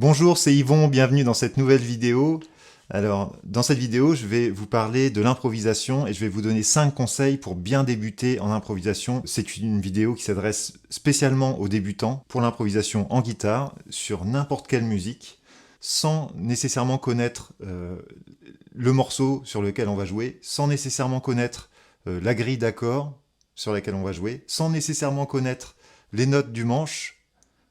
Bonjour, c'est Yvon, bienvenue dans cette nouvelle vidéo. Alors, dans cette vidéo, je vais vous parler de l'improvisation et je vais vous donner 5 conseils pour bien débuter en improvisation. C'est une vidéo qui s'adresse spécialement aux débutants pour l'improvisation en guitare, sur n'importe quelle musique, sans nécessairement connaître le morceau sur lequel on va jouer, sans nécessairement connaître la grille d'accords sur laquelle on va jouer, sans nécessairement connaître les notes du manche,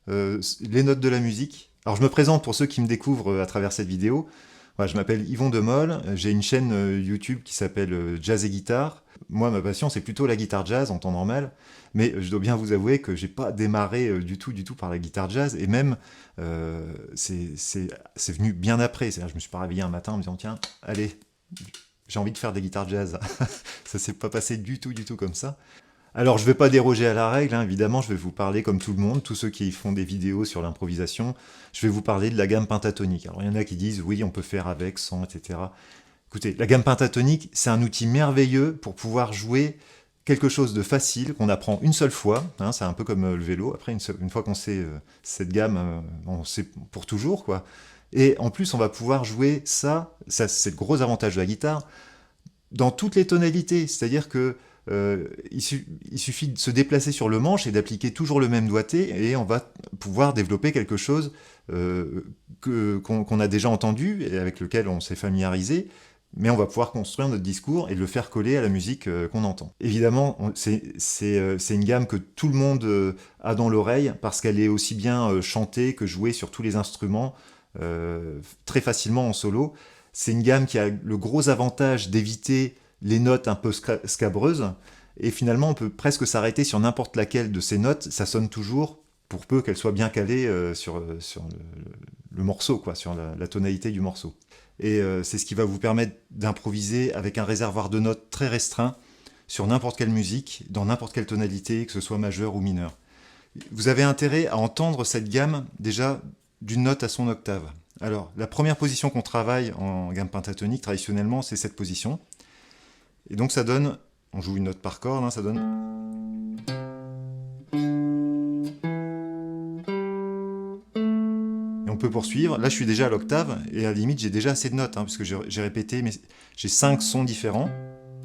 les notes de la musique. Alors je me présente pour ceux qui me découvrent à travers cette vidéo. Voilà, je m'appelle Yvon Demol, j'ai une chaîne YouTube qui s'appelle Jazz et Guitare. Moi, ma passion, c'est plutôt la guitare jazz en temps normal, mais je dois bien vous avouer que j'ai pas démarré du tout par la guitare jazz, et même c'est venu bien après. C'est-à-dire, je me suis pas réveillé un matin en me disant tiens, allez, j'ai envie de faire des guitares jazz. Ça s'est pas passé du tout comme ça. Alors, je ne vais pas déroger à la règle, hein, évidemment, je vais vous parler comme tout le monde, tous ceux qui font des vidéos sur l'improvisation, je vais vous parler de la gamme pentatonique. Alors, il y en a qui disent, oui, on peut faire avec, sans, etc. Écoutez, la gamme pentatonique, c'est un outil merveilleux pour pouvoir jouer quelque chose de facile, qu'on apprend une seule fois, hein, c'est un peu comme le vélo, après, une fois qu'on sait cette gamme, on sait pour toujours, quoi. Et en plus, on va pouvoir jouer ça c'est le gros avantage de la guitare, dans toutes les tonalités, c'est-à-dire que il suffit de se déplacer sur le manche et d'appliquer toujours le même doigté et on va pouvoir développer quelque chose qu'on a déjà entendu et avec lequel on s'est familiarisé, mais on va pouvoir construire notre discours et le faire coller à la musique qu'on entend. Évidemment, c'est une gamme que tout le monde a dans l'oreille parce qu'elle est aussi bien chantée que jouée sur tous les instruments très facilement en solo. C'est une gamme qui a le gros avantage d'éviter les notes un peu scabreuses, et finalement on peut presque s'arrêter sur n'importe laquelle de ces notes, ça sonne toujours, pour peu qu'elle soit bien calée sur le morceau, quoi, sur la tonalité du morceau. Et c'est ce qui va vous permettre d'improviser avec un réservoir de notes très restreint, sur n'importe quelle musique, dans n'importe quelle tonalité, que ce soit majeur ou mineur. Vous avez intérêt à entendre cette gamme déjà d'une note à son octave. Alors, la première position qu'on travaille en gamme pentatonique, traditionnellement, c'est cette position. Et donc ça donne, on joue une note par corde, hein, ça donne... Et on peut poursuivre. Là, je suis déjà à l'octave, et à la limite, j'ai déjà assez de notes, hein, puisque j'ai répété, mais j'ai 5 sons différents.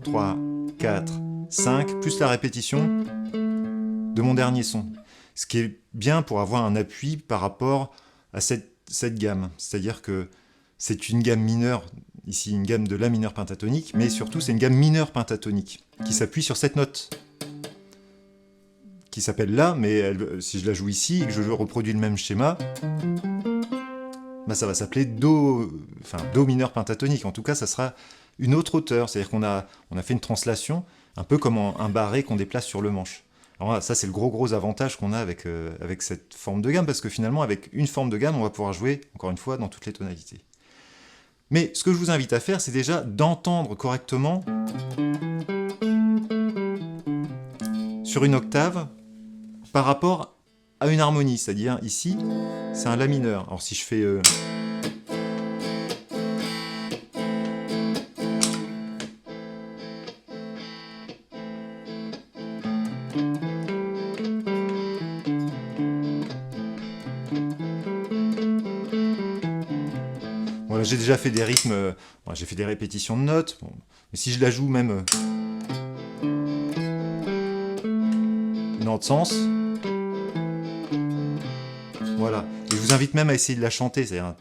3, 4, 5, plus la répétition de mon dernier son. Ce qui est bien pour avoir un appui par rapport à cette gamme. C'est-à-dire que c'est une gamme mineure, ici une gamme de la mineur pentatonique, mais surtout c'est une gamme mineure pentatonique qui s'appuie sur cette note qui s'appelle La, mais si je la joue ici et que je reproduis le même schéma, bah ça va s'appeler Do mineur pentatonique. En tout cas, ça sera une autre hauteur, c'est-à-dire qu'on a fait une translation, un peu comme un barré qu'on déplace sur le manche. Alors là, ça c'est le gros avantage qu'on a avec cette forme de gamme, parce que finalement avec une forme de gamme, on va pouvoir jouer, encore une fois, dans toutes les tonalités. Mais ce que je vous invite à faire, c'est déjà d'entendre correctement sur une octave par rapport à une harmonie, c'est-à-dire ici, c'est un La mineur. Alors si je fais... Voilà, j'ai déjà fait des rythmes, j'ai fait des répétitions de notes, bon, mais si je la joue même dans l'autre sens, voilà. Et je vous invite même à essayer de la chanter, c'est-à-dire...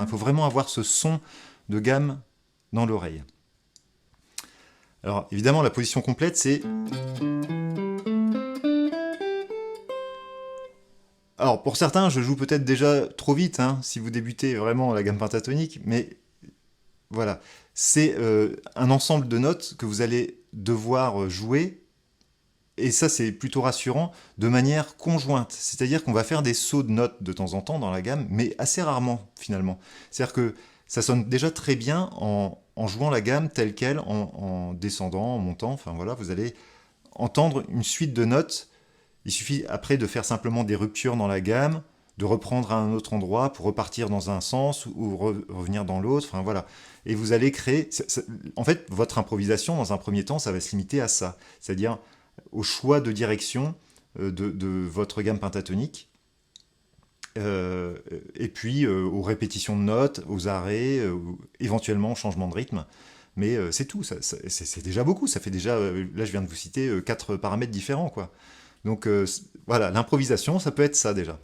Il faut vraiment avoir ce son de gamme dans l'oreille. Alors, évidemment, la position complète, c'est... Alors, pour certains, je joue peut-être déjà trop vite, hein, si vous débutez vraiment la gamme pentatonique, mais voilà. C'est un ensemble de notes que vous allez devoir jouer, et ça, c'est plutôt rassurant, de manière conjointe. C'est-à-dire qu'on va faire des sauts de notes de temps en temps dans la gamme, mais assez rarement, finalement. C'est-à-dire que ça sonne déjà très bien en jouant la gamme telle qu'elle, en descendant, en montant, enfin voilà, vous allez entendre une suite de notes. Il suffit après de faire simplement des ruptures dans la gamme, de reprendre à un autre endroit pour repartir dans un sens ou revenir dans l'autre, enfin voilà. Et vous allez créer... En fait, votre improvisation, dans un premier temps, ça va se limiter à ça. C'est-à-dire au choix de direction de votre gamme pentatonique. Et puis aux répétitions de notes, aux arrêts, éventuellement au changement de rythme. Mais c'est tout, c'est déjà beaucoup. Ça fait déjà, là je viens de vous citer 4 paramètres différents, quoi. Donc voilà, l'improvisation, ça peut être ça déjà.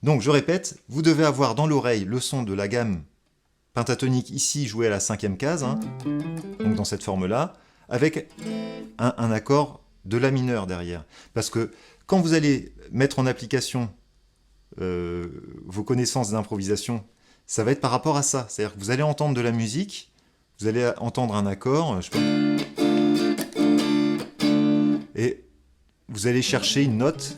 Donc je répète, vous devez avoir dans l'oreille le son de la gamme pentatonique ici joué à la 5e case, hein, donc dans cette forme-là, avec un accord de la mineur derrière. Parce que quand vous allez mettre en application vos connaissances d'improvisation, ça va être par rapport à ça. C'est-à-dire que vous allez entendre de la musique, vous allez entendre un accord, je sais pas, et vous allez chercher une note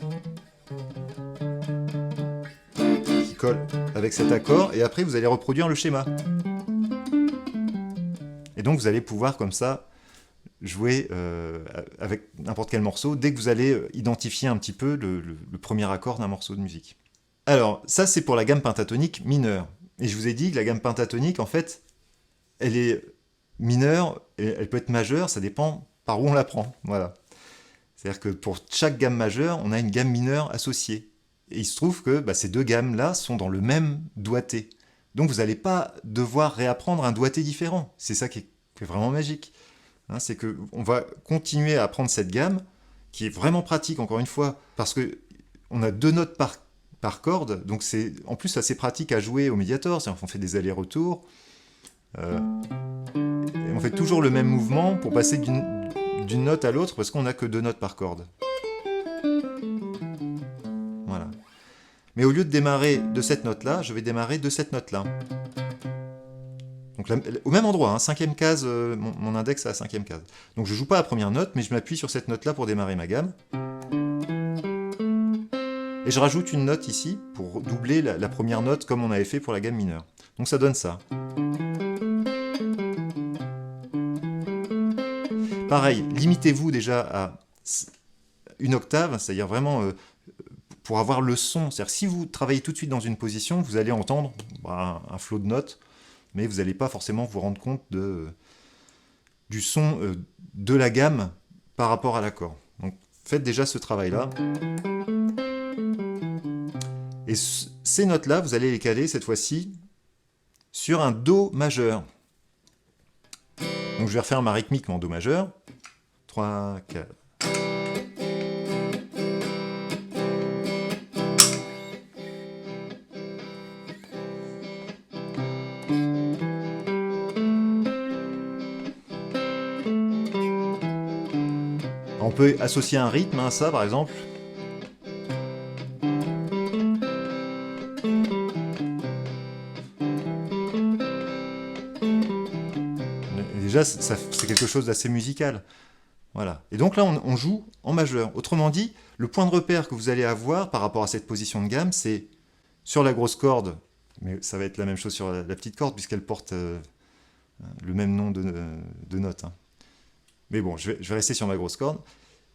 qui colle avec cet accord, et après vous allez reproduire le schéma. Et donc vous allez pouvoir comme ça jouer avec n'importe quel morceau dès que vous allez identifier un petit peu le premier accord d'un morceau de musique. Alors ça c'est pour la gamme pentatonique mineure. Et je vous ai dit que la gamme pentatonique en fait elle est mineure, et elle peut être majeure, ça dépend par où on la prend. Voilà. C'est-à-dire que pour chaque gamme majeure, on a une gamme mineure associée. Et il se trouve que ces deux gammes-là sont dans le même doigté. Donc vous n'allez pas devoir réapprendre un doigté différent. C'est ça qui est vraiment magique. Hein, c'est qu'on va continuer à apprendre cette gamme, qui est vraiment pratique, encore une fois, parce qu'on a 2 notes par corde, donc c'est en plus assez pratique à jouer au médiator, c'est-à-dire qu'on fait des allers-retours. Et on fait toujours le même mouvement pour passer d'une note à l'autre, parce qu'on n'a que 2 notes par corde. Voilà. Mais au lieu de démarrer de cette note-là, je vais démarrer de cette note-là. Donc là, au même endroit, hein, 5e case, mon index est à la 5e case. Donc je joue pas la première note, mais je m'appuie sur cette note-là pour démarrer ma gamme. Et je rajoute une note ici pour doubler la première note comme on avait fait pour la gamme mineure. Donc ça donne ça. Pareil, limitez-vous déjà à une octave, c'est-à-dire vraiment pour avoir le son. C'est-à-dire que si vous travaillez tout de suite dans une position, vous allez entendre un flot de notes, mais vous n'allez pas forcément vous rendre compte du son de la gamme par rapport à l'accord. Donc faites déjà ce travail-là. Et ces notes-là, vous allez les caler cette fois-ci sur un Do majeur. Donc je vais refaire ma rythmique en Do majeur. 3, 4. On peut associer un rythme à ça, par exemple. Déjà, c'est quelque chose d'assez musical. Voilà. Et donc là, on joue en majeur. Autrement dit, le point de repère que vous allez avoir par rapport à cette position de gamme, c'est sur la grosse corde, mais ça va être la même chose sur la petite corde, puisqu'elle porte le même nom de note. Hein. Mais bon, je vais rester sur ma grosse corde.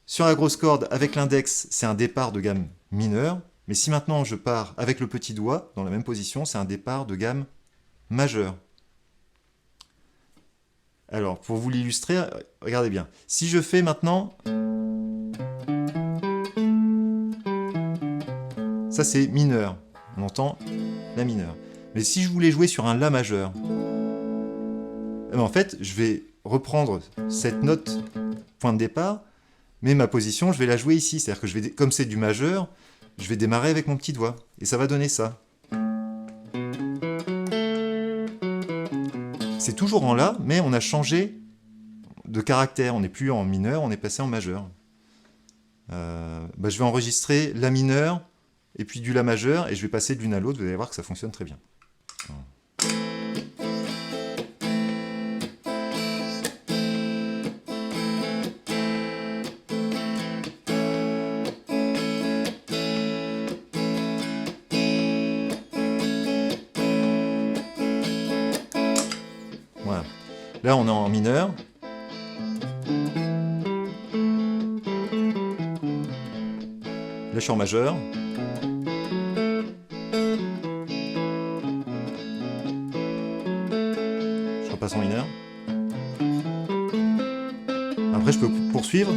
Sur la grosse corde, avec l'index, c'est un départ de gamme mineure. Mais si maintenant je pars avec le petit doigt, dans la même position, c'est un départ de gamme majeure. Alors, pour vous l'illustrer, regardez bien. Si je fais maintenant... Ça, c'est mineur. On entend la mineure. Mais si je voulais jouer sur un La majeur, en fait, je vais reprendre cette note point de départ, mais ma position, je vais la jouer ici. C'est-à-dire que comme c'est du majeur, je vais démarrer avec mon petit doigt. Et ça va donner ça. C'est toujours en La, mais on a changé de caractère. On n'est plus en mineur, on est passé en majeur. Je vais enregistrer La mineur, et puis du La majeur, et je vais passer de l'une à l'autre. Vous allez voir que ça fonctionne très bien. Voilà. Là, on est en mineur. Là, je suis en majeur. Je repasse en mineur. Après, je peux poursuivre.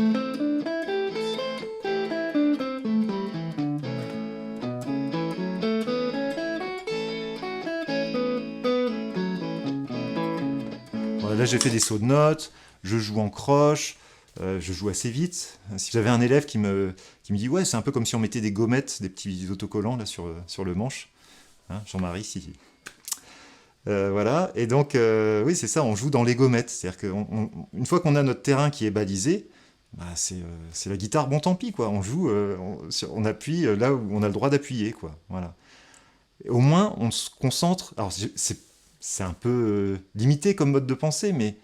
Là, j'ai fait des sauts de notes, je joue en croche, je joue assez vite. Si j'avais un élève qui me dit « Ouais, c'est un peu comme si on mettait des gommettes, des petits autocollants là, sur le manche. Hein, Jean-Marie, si. Voilà, et donc, oui, c'est ça, on joue dans les gommettes. C'est-à-dire qu'une fois qu'on a notre terrain qui est balisé, bah, c'est la guitare, bon tant pis, quoi. On joue, on appuie là où on a le droit d'appuyer, quoi. Voilà. Et au moins, on se concentre. Alors, c'est un peu limité comme mode de pensée, mais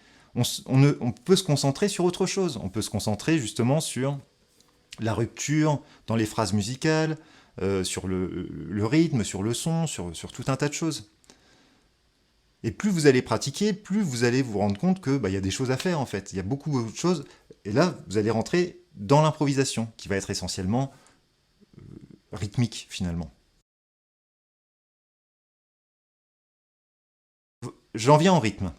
on peut se concentrer sur autre chose. On peut se concentrer justement sur la rupture dans les phrases musicales, sur le rythme, sur le son, sur tout un tas de choses. Et plus vous allez pratiquer, plus vous allez vous rendre compte que y a des choses à faire en fait. Il y a beaucoup de choses. Et là, vous allez rentrer dans l'improvisation, qui va être essentiellement rythmique finalement. J'en viens au rythme.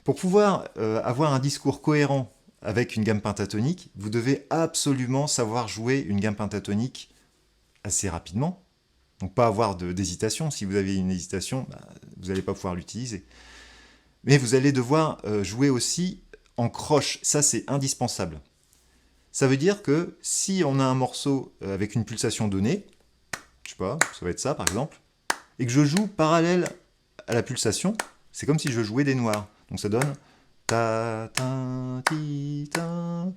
Pour pouvoir avoir un discours cohérent avec une gamme pentatonique, vous devez absolument savoir jouer une gamme pentatonique assez rapidement. Donc pas avoir d'hésitation. Si vous avez une hésitation, vous n'allez pas pouvoir l'utiliser. Mais vous allez devoir jouer aussi en croche. Ça, c'est indispensable. Ça veut dire que si on a un morceau avec une pulsation donnée, je sais pas, ça va être ça par exemple, et que je joue parallèle à la pulsation, c'est comme si je jouais des noirs. Donc ça donne ta ta ti ta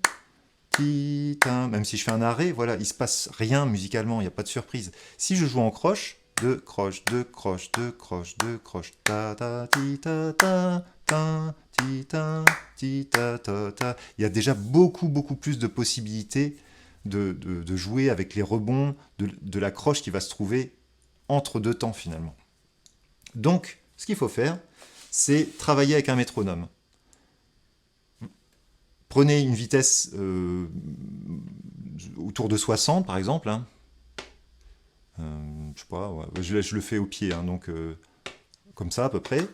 ti ta. Même si je fais un arrêt, voilà, il se passe rien musicalement, il n'y a pas de surprise. Si je joue en croche, deux croches, deux croches, deux croches, deux croches, ta ta ti ta ta ta ti ta ti ta ta ta. Il y a déjà beaucoup plus de possibilités de jouer avec les rebonds de la croche qui va se trouver entre deux temps finalement. Donc, ce qu'il faut faire, c'est travailler avec un métronome. Prenez une vitesse autour de 60 par exemple. Hein. Je sais pas, ouais, je le fais au pied, hein, donc comme ça à peu près.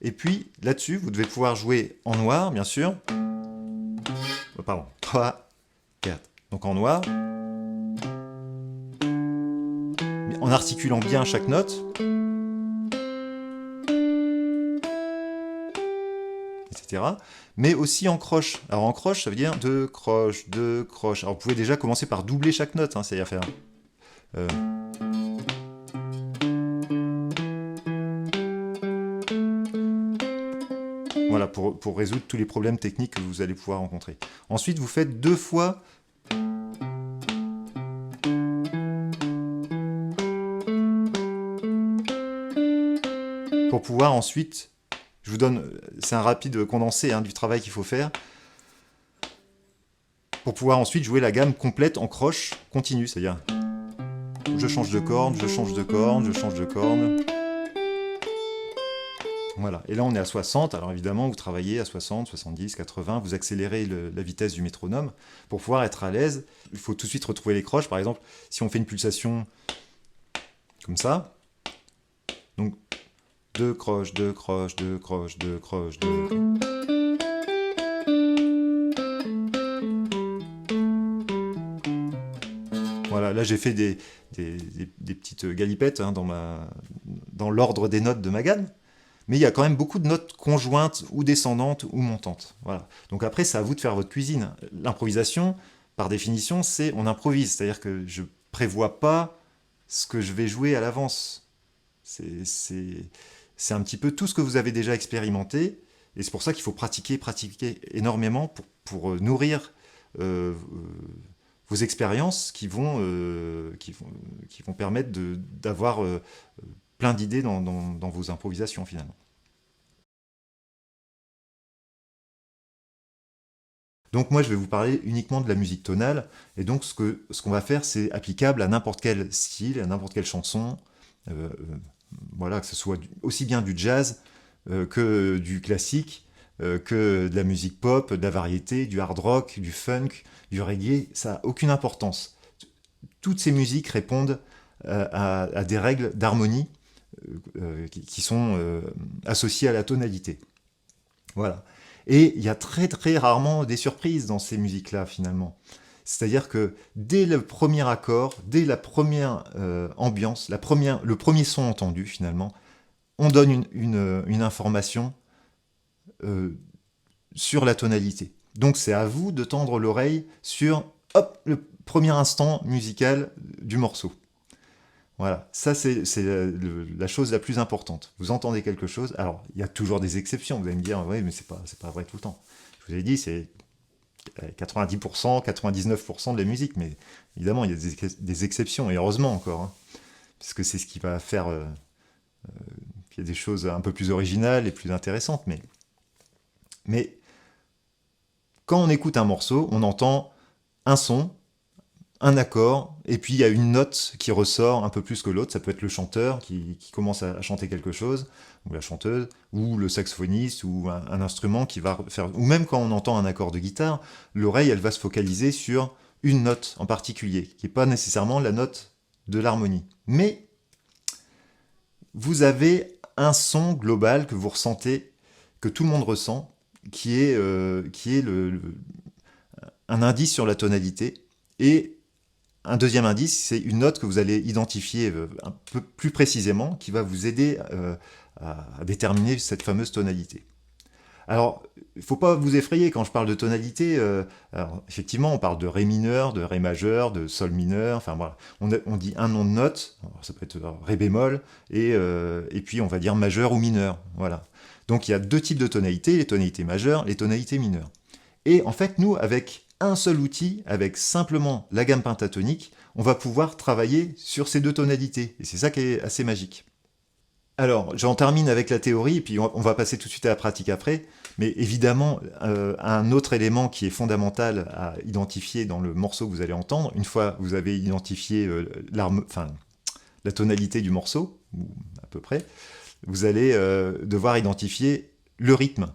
Et puis là-dessus, vous devez pouvoir jouer en noir, bien sûr. Pardon, 3, 4. Donc en noir. En articulant bien chaque note. Etc. Mais aussi en croche. Alors en croche, ça veut dire deux croches, deux croches. Alors vous pouvez déjà commencer par doubler chaque note, hein, c'est-à-dire faire... Voilà, pour résoudre tous les problèmes techniques que vous allez pouvoir rencontrer. Ensuite, vous faites deux fois... pour pouvoir ensuite... Je vous donne... C'est un rapide condensé hein, du travail qu'il faut faire. Pour pouvoir ensuite jouer la gamme complète en croche continue, c'est-à-dire... Je change de corne, je change de corne, je change de corne... Voilà, et là on est à 60, alors évidemment vous travaillez à 60, 70, 80, vous accélérez la vitesse du métronome pour pouvoir être à l'aise. Il faut tout de suite retrouver les croches, par exemple, si on fait une pulsation comme ça, donc deux croches, deux croches, deux croches, deux croches, deux... Voilà, là j'ai fait des petites galipettes hein, dans l'ordre des notes de ma gamme. Mais il y a quand même beaucoup de notes conjointes ou descendantes ou montantes. Voilà. Donc après, c'est à vous de faire votre cuisine. L'improvisation, par définition, c'est on improvise. C'est-à-dire que je prévois pas ce que je vais jouer à l'avance. C'est un petit peu tout ce que vous avez déjà expérimenté. Et c'est pour ça qu'il faut pratiquer énormément pour nourrir vos expériences qui vont permettre d'avoir... plein d'idées dans vos improvisations finalement. Donc moi je vais vous parler uniquement de la musique tonale, et donc ce qu'on va faire c'est applicable à n'importe quel style, à n'importe quelle chanson, voilà, que ce soit aussi bien du jazz que du classique, que de la musique pop, de la variété, du hard rock, du funk, du reggae, ça n'a aucune importance. Toutes ces musiques répondent à des règles d'harmonie qui sont associés à la tonalité. Voilà. Et il y a très rarement des surprises dans ces musiques-là, finalement. C'est-à-dire que dès le premier accord, dès la première ambiance, le premier son entendu, finalement, on donne une information sur la tonalité. Donc c'est à vous de tendre l'oreille sur hop, le premier instant musical du morceau. Voilà, ça c'est la chose la plus importante. Vous entendez quelque chose, alors il y a toujours des exceptions, vous allez me dire, oui mais c'est pas vrai tout le temps. Je vous ai dit, c'est 90%, 99% de la musique, mais évidemment il y a des exceptions, et heureusement encore, hein, parce que c'est ce qui va faire qu'il y a des choses un peu plus originales et plus intéressantes, mais quand on écoute un morceau, on entend un son, un accord, et puis il y a une note qui ressort un peu plus que l'autre. Ça peut être le chanteur qui commence à chanter quelque chose, ou la chanteuse, ou le saxophoniste, ou un instrument qui va faire... Ou même quand on entend un accord de guitare, l'oreille, elle va se focaliser sur une note en particulier, qui n'est pas nécessairement la note de l'harmonie. Mais vous avez un son global que vous ressentez, que tout le monde ressent, qui est un indice sur la tonalité, et un deuxième indice, c'est une note que vous allez identifier un peu plus précisément, qui va vous aider à déterminer cette fameuse tonalité. Alors, il ne faut pas vous effrayer quand je parle de tonalité. Alors, effectivement, on parle de Ré mineur, de Ré majeur, de Sol mineur, enfin voilà. On dit un nom de note, alors, ça peut être Ré bémol, et puis on va dire majeur ou mineur, voilà. Donc il y a deux types de tonalités, les tonalités majeures, les tonalités mineures. Et en fait, nous, avec un seul outil, avec simplement la gamme pentatonique, on va pouvoir travailler sur ces deux tonalités. Et c'est ça qui est assez magique. Alors, j'en termine avec la théorie, et puis on va passer tout de suite à la pratique après. Mais évidemment, un autre élément qui est fondamental à identifier dans le morceau que vous allez entendre, une fois que vous avez identifié la tonalité du morceau, ou à peu près, vous allez devoir identifier le rythme.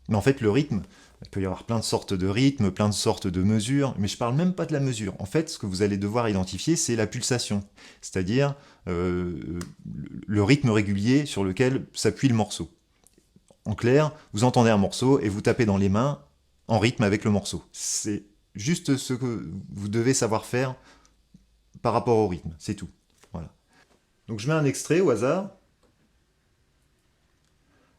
Mais en fait, le rythme, il peut y avoir plein de sortes de rythmes, plein de sortes de mesures, mais je ne parle même pas de la mesure. En fait, ce que vous allez devoir identifier, c'est la pulsation, c'est-à-dire le rythme régulier sur lequel s'appuie le morceau. En clair, vous entendez un morceau et vous tapez dans les mains en rythme avec le morceau. C'est juste ce que vous devez savoir faire par rapport au rythme, c'est tout. Voilà. Donc je mets un extrait au hasard.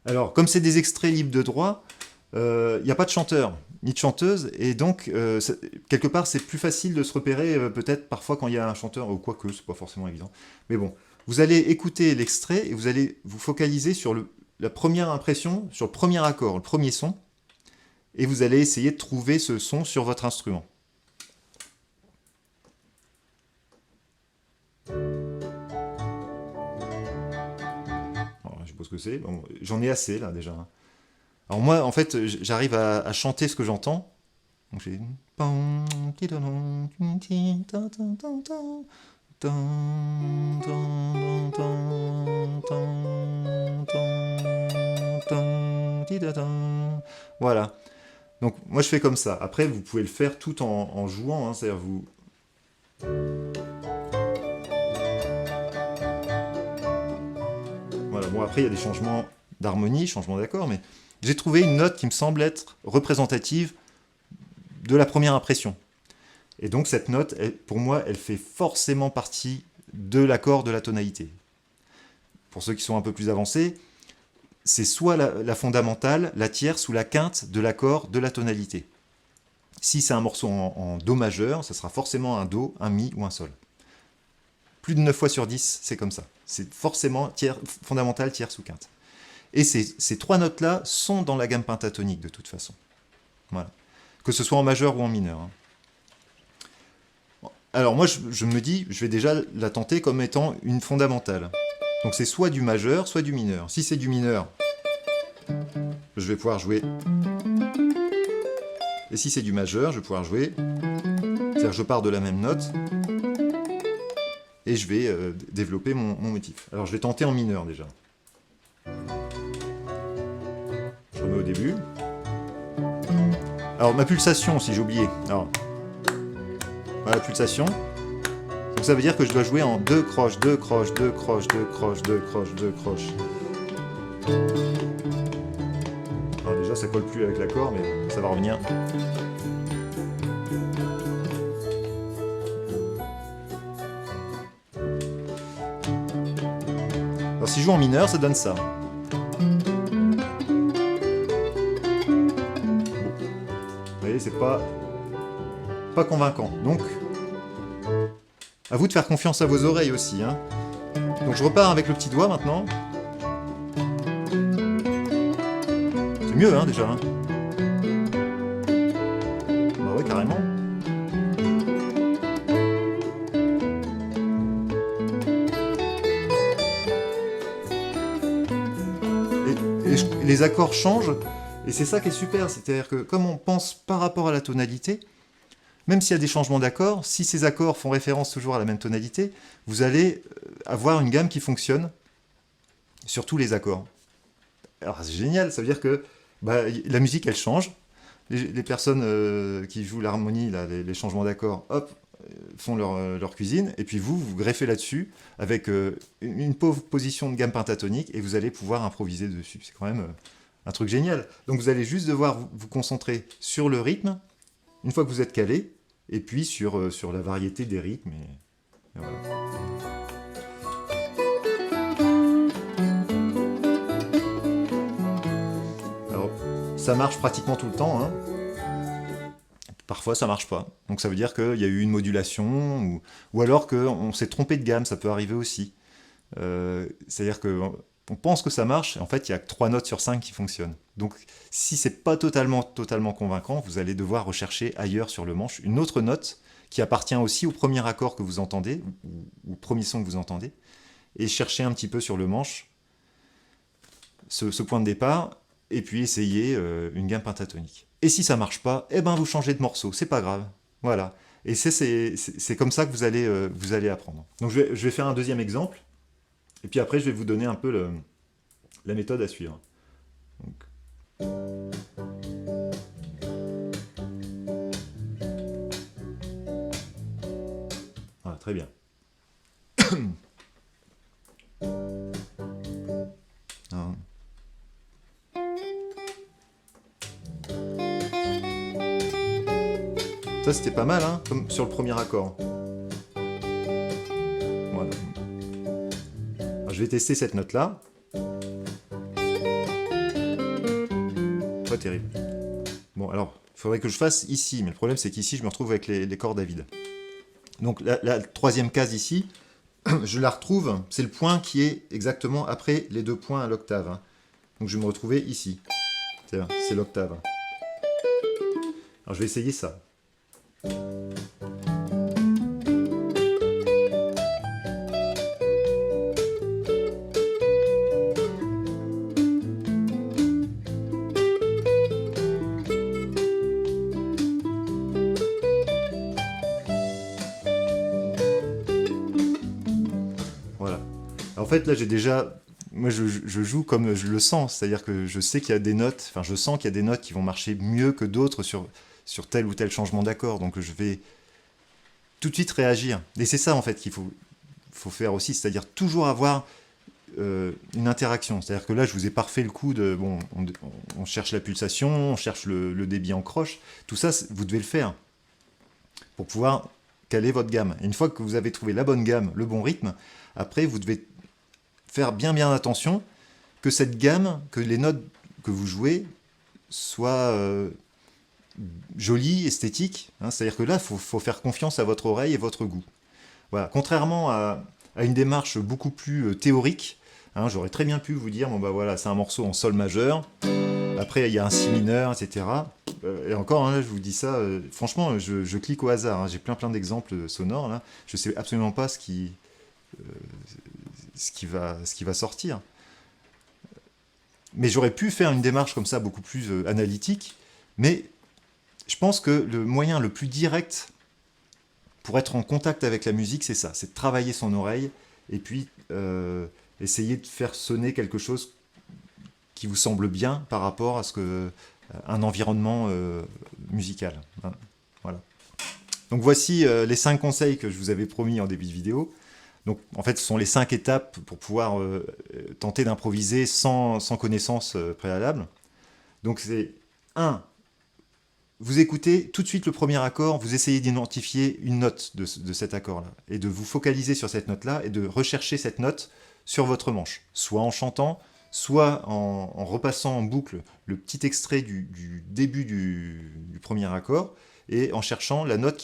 Alors, comme c'est des extraits libres de droit, il n'y a pas de chanteur, ni de chanteuse, et donc, quelque part, c'est plus facile de se repérer, peut-être parfois quand il y a un chanteur, ou quoique, c'est pas forcément évident. Mais bon, vous allez écouter l'extrait, et vous allez vous focaliser sur la première impression, sur le premier accord, le premier son, et vous allez essayer de trouver ce son sur votre instrument. Alors, je sais pas ce que c'est, bon, j'en ai assez là déjà. Alors moi, en fait, j'arrive à chanter ce que j'entends. Donc j'ai... Voilà. Donc moi je fais comme ça. Après, vous pouvez le faire tout en jouant, hein, c'est-à-dire vous... Voilà, bon après il y a des changements d'harmonie, changements d'accords, mais j'ai trouvé une note qui me semble être représentative de la première impression. Et donc cette note, pour moi, elle fait forcément partie de l'accord de la tonalité. Pour ceux qui sont un peu plus avancés, c'est soit la fondamentale, la tierce ou la quinte de l'accord de la tonalité. Si c'est un morceau en Do majeur, ça sera forcément un Do, un Mi ou un Sol. Plus de 9 fois sur 10, c'est comme ça. C'est forcément fondamentale, tierce ou quinte. Et ces trois notes-là sont dans la gamme pentatonique de toute façon. Voilà. Que ce soit en majeur ou en mineur. Hein. Alors moi, je me dis, je vais déjà la tenter comme étant une fondamentale. Donc c'est soit du majeur, soit du mineur. Si c'est du mineur, je vais pouvoir jouer. Et si c'est du majeur, je vais pouvoir jouer. C'est-à-dire que je pars de la même note. Et je vais développer mon motif. Alors je vais tenter en mineur déjà. Je remets au début. Alors ma pulsation, si j'ai oublié. Alors, voilà la pulsation. Donc ça veut dire que je dois jouer en 2 croches, 2 croches, 2 croches, 2 croches, 2 croches, 2 croches. Alors déjà ça colle plus avec l'accord, mais ça va revenir. Alors si je joue en mineur, ça donne ça. c'est pas convaincant. Donc, à vous de faire confiance à vos oreilles aussi, hein. Donc je repars avec le petit doigt maintenant. C'est mieux, hein, déjà. Hein. Bah ouais, carrément. Les accords changent, et c'est ça qui est super. C'est-à-dire que comme on pense par rapport à la tonalité, même s'il y a des changements d'accords, si ces accords font référence toujours à la même tonalité, vous allez avoir une gamme qui fonctionne sur tous les accords. Alors c'est génial, ça veut dire que bah, la musique elle change, les personnes qui jouent l'harmonie, les changements d'accords, hop, font leur cuisine, et puis vous greffez là-dessus avec une pauvre position de gamme pentatonique, et vous allez pouvoir improviser dessus. C'est quand même un truc génial. Donc vous allez juste devoir vous concentrer sur le rythme, une fois que vous êtes calé, et puis sur la variété des rythmes. Et voilà. Alors, ça marche pratiquement tout le temps, hein. Parfois ça marche pas, donc ça veut dire qu'il y a eu une modulation, ou alors qu'on s'est trompé de gamme, ça peut arriver aussi. C'est-à-dire qu'on pense que ça marche, en fait il y a que 3 notes sur 5 qui fonctionnent. Donc si c'est pas totalement convaincant, vous allez devoir rechercher ailleurs sur le manche une autre note qui appartient aussi au premier accord que vous entendez, ou au premier son que vous entendez, et chercher un petit peu sur le manche ce point de départ, et puis essayer une gamme pentatonique. Et si ça marche pas, eh ben vous changez de morceau, c'est pas grave. Voilà. Et c'est comme ça que vous allez apprendre. Donc je vais faire un deuxième exemple, et puis après je vais vous donner un peu la méthode à suivre. Donc. Voilà, très bien. Alors. Ça c'était pas mal, hein, comme sur le premier accord. Voilà. Alors, je vais tester cette note-là. Pas terrible. Bon, alors, il faudrait que je fasse ici, mais le problème c'est qu'ici je me retrouve avec les cordes à vide. Donc la troisième case ici, je la retrouve, c'est le point qui est exactement après les 2 points à l'octave. Hein. Donc je vais me retrouver ici. C'est l'octave. Alors je vais essayer ça. Voilà. En fait, là, j'ai déjà... Moi, je joue comme je le sens. C'est-à-dire que je sais qu'il y a des notes... Enfin, je sens qu'il y a des notes qui vont marcher mieux que d'autres sur tel ou tel changement d'accord. Donc, je vais tout de suite réagir. Et c'est ça, en fait, qu'il faut faire aussi. C'est-à-dire toujours avoir une interaction. C'est-à-dire que là, je vous ai parfait le coup de... Bon, on cherche la pulsation, on cherche le débit en croche. Tout ça, vous devez le faire pour pouvoir caler votre gamme. Et une fois que vous avez trouvé la bonne gamme, le bon rythme, après, vous devez faire bien attention que cette gamme, que les notes que vous jouez soient jolies, esthétiques. Hein. C'est-à-dire que là, il faut faire confiance à votre oreille et votre goût. Voilà. Contrairement à une démarche beaucoup plus théorique, hein, j'aurais très bien pu vous dire, bon bah voilà, c'est un morceau en sol majeur, après il y a un si mineur, etc. Et encore, hein, là, je vous dis ça, franchement, je clique au hasard, hein. J'ai plein d'exemples sonores, là. Je ne sais absolument pas ce qui va sortir. Mais j'aurais pu faire une démarche comme ça, beaucoup plus analytique, mais je pense que le moyen le plus direct pour être en contact avec la musique, c'est ça, c'est de travailler son oreille, et puis essayer de faire sonner quelque chose qui vous semble bien par rapport à un environnement musical. Hein. Voilà. Donc voici les 5 conseils que je vous avais promis en début de vidéo. Donc en fait, ce sont les 5 étapes pour pouvoir tenter d'improviser sans connaissance préalable. Donc c'est 1. Vous écoutez tout de suite le premier accord, vous essayez d'identifier une note de cet accord-là, et de vous focaliser sur cette note-là, et de rechercher cette note sur votre manche, soit en chantant, soit en repassant en boucle le petit extrait du début du premier accord, et en cherchant la note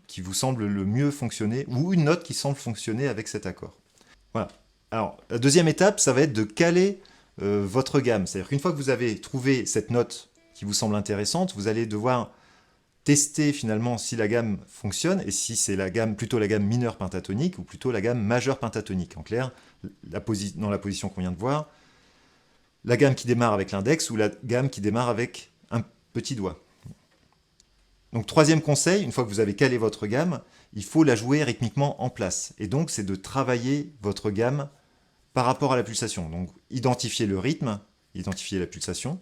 qui vous semble le mieux fonctionner, ou une note qui semble fonctionner avec cet accord. Voilà. Alors, la deuxième étape, ça va être de caler votre gamme. C'est-à-dire qu'une fois que vous avez trouvé cette note qui vous semble intéressante, vous allez devoir tester finalement si la gamme fonctionne et si c'est plutôt la gamme mineure pentatonique ou plutôt la gamme majeure pentatonique. En clair, dans la position qu'on vient de voir, la gamme qui démarre avec l'index ou la gamme qui démarre avec un petit doigt. Donc troisième conseil, une fois que vous avez calé votre gamme, il faut la jouer rythmiquement en place. Et donc c'est de travailler votre gamme par rapport à la pulsation. Donc identifier le rythme, identifier la pulsation.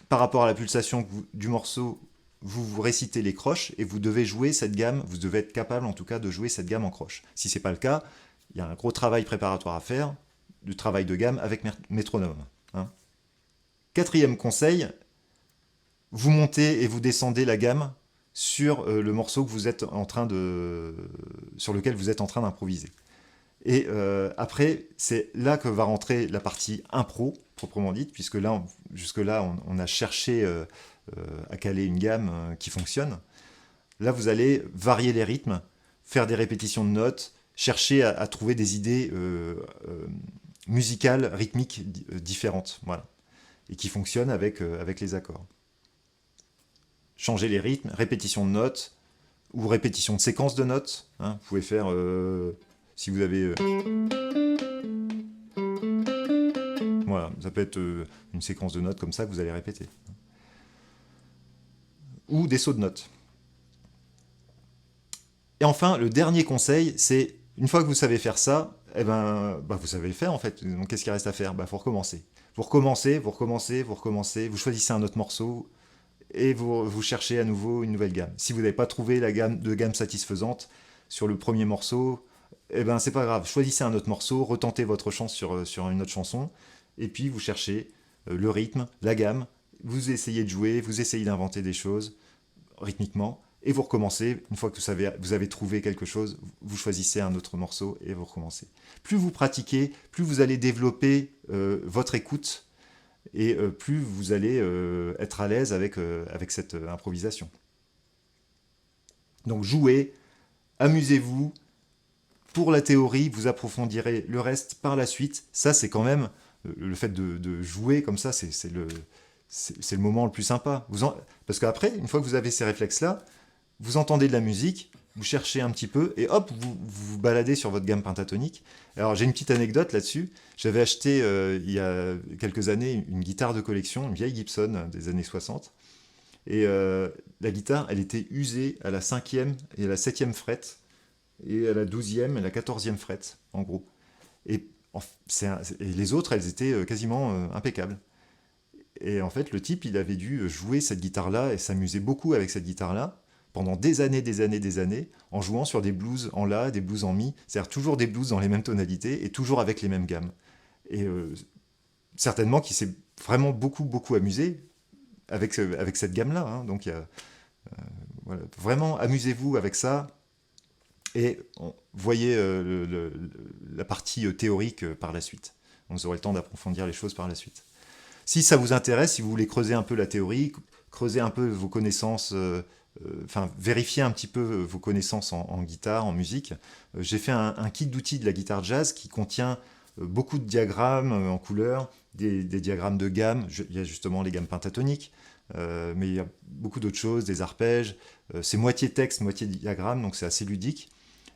Par rapport à la pulsation du morceau, vous récitez les croches et vous devez jouer cette gamme, vous devez être capable en tout cas de jouer cette gamme en croche. Si ce n'est pas le cas, il y a un gros travail préparatoire à faire, du travail de gamme avec métronome. Hein. Quatrième conseil, vous montez et vous descendez la gamme sur le morceau que vous êtes sur lequel vous êtes en train d'improviser. Et après, c'est là que va rentrer la partie impro, proprement dite, puisque là, jusque-là, on a cherché à caler une gamme qui fonctionne. Là, vous allez varier les rythmes, faire des répétitions de notes, chercher à trouver des idées musicales, rythmiques différentes, voilà, et qui fonctionnent avec les accords. Changer les rythmes, répétition de notes, ou répétition de séquences de notes. Hein. Vous pouvez faire, si vous avez... voilà, ça peut être une séquence de notes comme ça que vous allez répéter. Ou des sauts de notes. Et enfin, le dernier conseil, c'est, une fois que vous savez faire ça, eh ben, vous savez le faire en fait. Donc qu'est-ce qu'il reste à faire ? Faut recommencer. Vous recommencez, vous choisissez un autre morceau, et vous cherchez à nouveau une nouvelle gamme. Si vous n'avez pas trouvé la gamme satisfaisante sur le premier morceau, eh ben c'est pas grave, choisissez un autre morceau, retentez votre chance sur une autre chanson, et puis vous cherchez le rythme, la gamme, vous essayez de jouer, vous essayez d'inventer des choses rythmiquement, et vous recommencez. Une fois que vous avez trouvé quelque chose, vous choisissez un autre morceau et vous recommencez. Plus vous pratiquez, plus vous allez développer votre écoute, et plus vous allez être à l'aise avec cette improvisation. Donc jouez, amusez-vous. Pour la théorie, vous approfondirez le reste par la suite. Ça, c'est quand même, le fait de jouer comme ça, c'est le moment le plus sympa. Parce qu'après, une fois que vous avez ces réflexes-là, vous entendez de la musique, vous cherchez un petit peu, et hop, vous baladez sur votre gamme pentatonique. Alors j'ai une petite anecdote là-dessus. J'avais acheté il y a quelques années une guitare de collection, une vieille Gibson des années 60. Et la guitare, elle était usée à la 5e et à la 7e fret, et à la 12e et la 14e fret, en gros. Et les autres, elles étaient quasiment impeccables. Et en fait, le type, il avait dû jouer cette guitare-là et s'amuser beaucoup avec cette guitare-là, pendant des années, en jouant sur des blues en La, des blues en Mi, c'est-à-dire toujours des blues dans les mêmes tonalités et toujours avec les mêmes gammes. Et certainement qu'il s'est vraiment beaucoup amusé avec cette gamme-là. Hein. Donc, voilà. Vraiment, amusez-vous avec ça et voyez la partie théorique par la suite. Vous aurez le temps d'approfondir les choses par la suite. Si ça vous intéresse, si vous voulez creuser un peu la théorie, creuser un peu vos connaissances, vérifier un petit peu vos connaissances en guitare, en musique, j'ai fait un kit d'outils de la guitare jazz qui contient beaucoup de diagrammes en couleur, des diagrammes de gamme. Il y a justement les gammes pentatoniques, mais il y a beaucoup d'autres choses, des arpèges. C'est moitié texte, moitié diagramme, donc c'est assez ludique.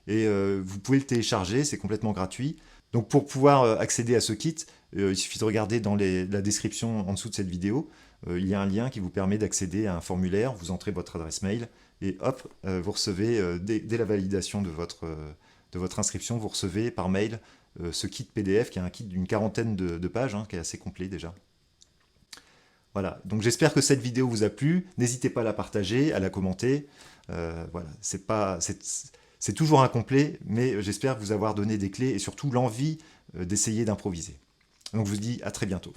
Et vous pouvez le télécharger, c'est complètement gratuit. Donc pour pouvoir accéder à ce kit, il suffit de regarder dans la description en dessous de cette vidéo. Il y a un lien qui vous permet d'accéder à un formulaire, vous entrez votre adresse mail et hop, vous recevez, dès la validation de votre inscription, vous recevez par mail ce kit PDF qui est un kit d'une 40aine de pages, hein, qui est assez complet déjà. Voilà, donc j'espère que cette vidéo vous a plu. N'hésitez pas à la partager, à la commenter. Voilà, c'est toujours incomplet, mais j'espère vous avoir donné des clés et surtout l'envie d'essayer d'improviser. Donc je vous dis à très bientôt.